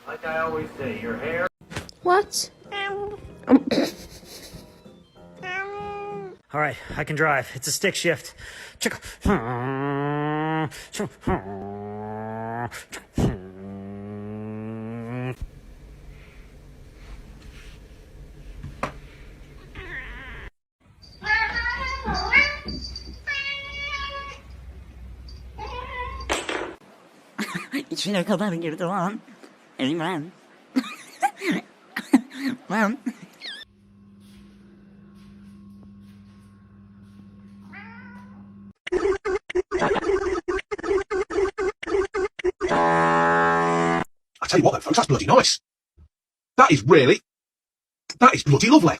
Like I always say, your hair. What? All right, I can drive. It's a stick shift. İçine kadar girdi lan. Eymen. Lan. I tell you what though, folks, that's bloody nice. That is bloody lovely.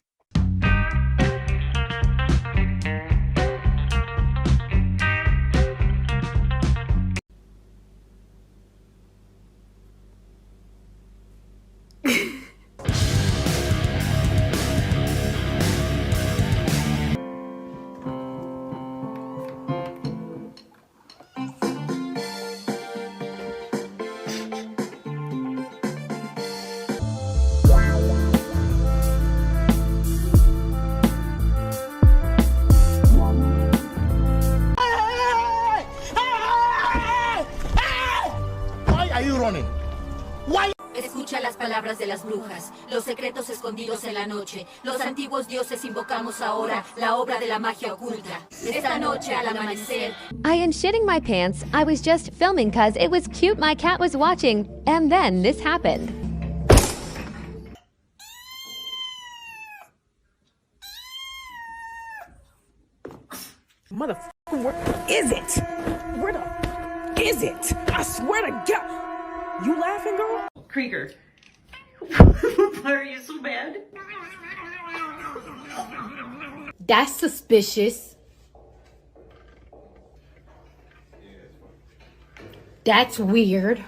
Escucha las palabras de las brujas, los secretos escondidos en la noche. Los antiguos dioses invocamos ahora la obra de la magia oculta. Esta noche al amanecer. I am shitting my pants. I was just filming cause it was cute my cat was watching. And then this happened. Motherfucker, where is it? Where the is it? I swear to God. You laughing, girl? Krieger. Why are you so bad? That's suspicious. That's weird.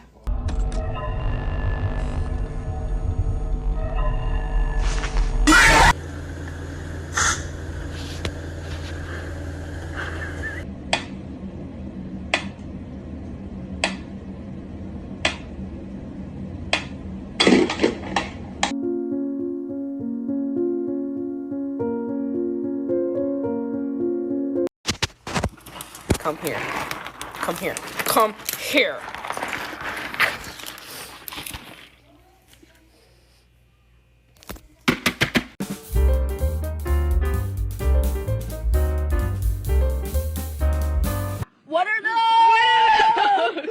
Come here. Come here. Come here. What are those?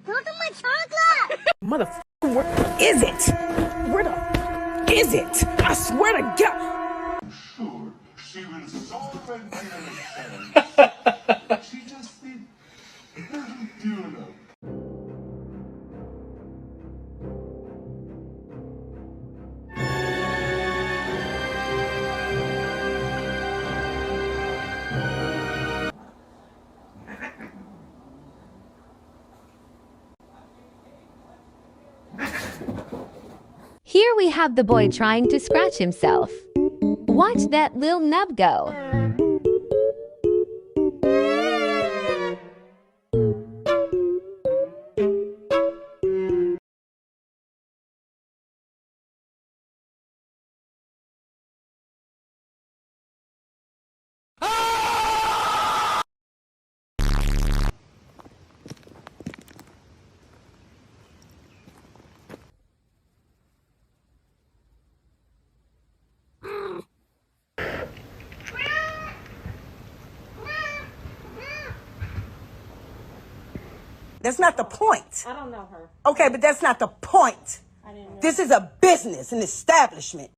Look at my chocolate! Motherfucker, where is it? Where the is it? I swear to God. Sure, she will solve and she just did. Do you know? Here we have the boy trying to scratch himself. Watch that lil nub go. That's not the point. I don't know her. Okay, but that's not the point. I didn't know. This is a business, an establishment.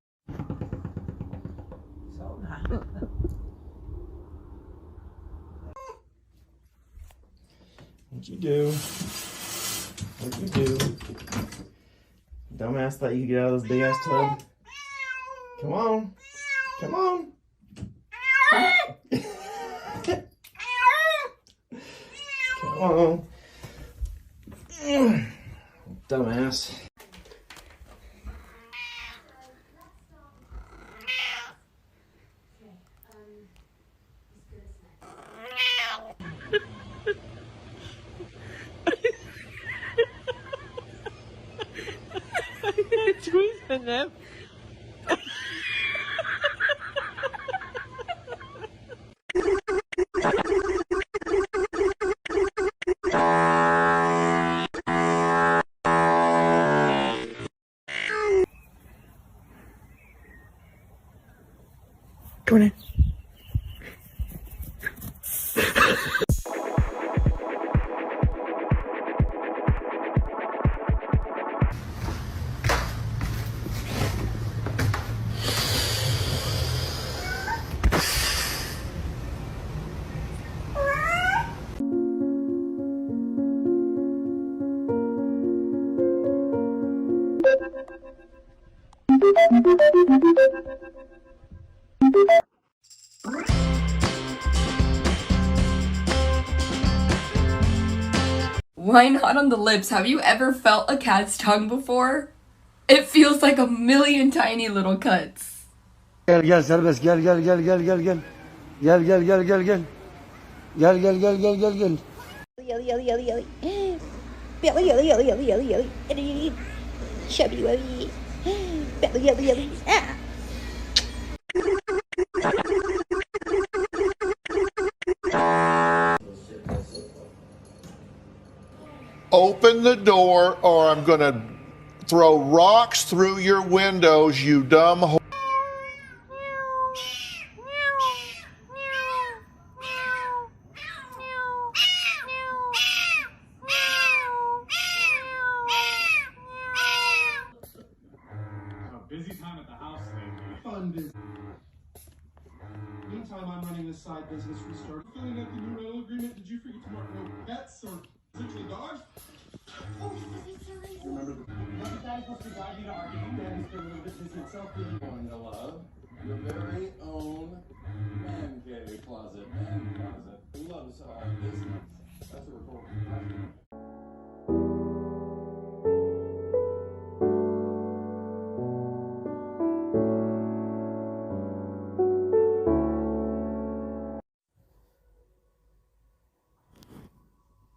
What'd you do? What'd you do? Dumbass thought you could get out of this big ass tub. Come on. Come on. Come on. Dumbass. Tweezing them. Jordan. Why not on the lips? Have you ever felt a cat's tongue before? It feels like a million tiny little cuts. Gel gel serbest gel gel gel gel gel gel. Gel gel gel gel gel. Gel gel gel gel gel gel. Yelly, yelly, yelly, yelly. Belly, yelly, yelly, yelly, yelly, yelly. Chubby, wubby. Belly, yelly, yelly. Ah. Open the door or I'm gonna throw rocks through your windows, you dumb ho- Busy time at the house lately. Fun busy. Meantime, I'm running this side business we started. Filling out the new rental agreement. Did you forget to mark no pets or essentially dogs? Oh, remember the daddy's supposed to guide you to argue. Daddy's been a little bit busy himself. Going to love your very own man cave closet. Man closet. Who loves business? That's a report.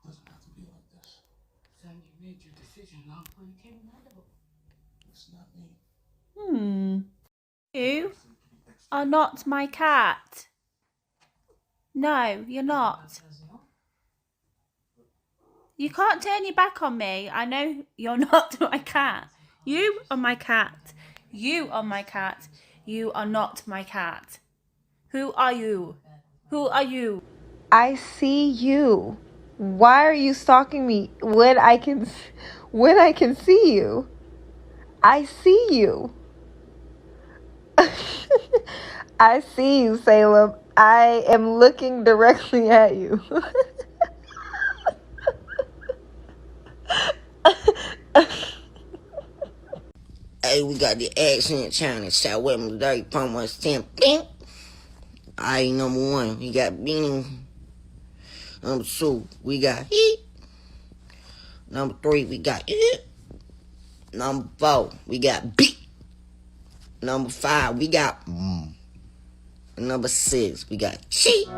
Doesn't have to be like this. Son, you made your decision long before you came out of it. It's not me. You are not my cat. No, you're not. You can't turn your back on me. I know you're not my cat. You are my cat. You are my cat. You are not my cat. Who are you? Who are you? I see you. Why are you stalking me when I can see you? I see you. I see you, Salem. I am looking directly at you. Hey, we got the accent challenge. Start with me, dirty pump one stamp. Alright, number one, we got beanie. Number two, we got heat. Number three, we got it. Number four, we got beat. Number five, we got Number six, we got cheat.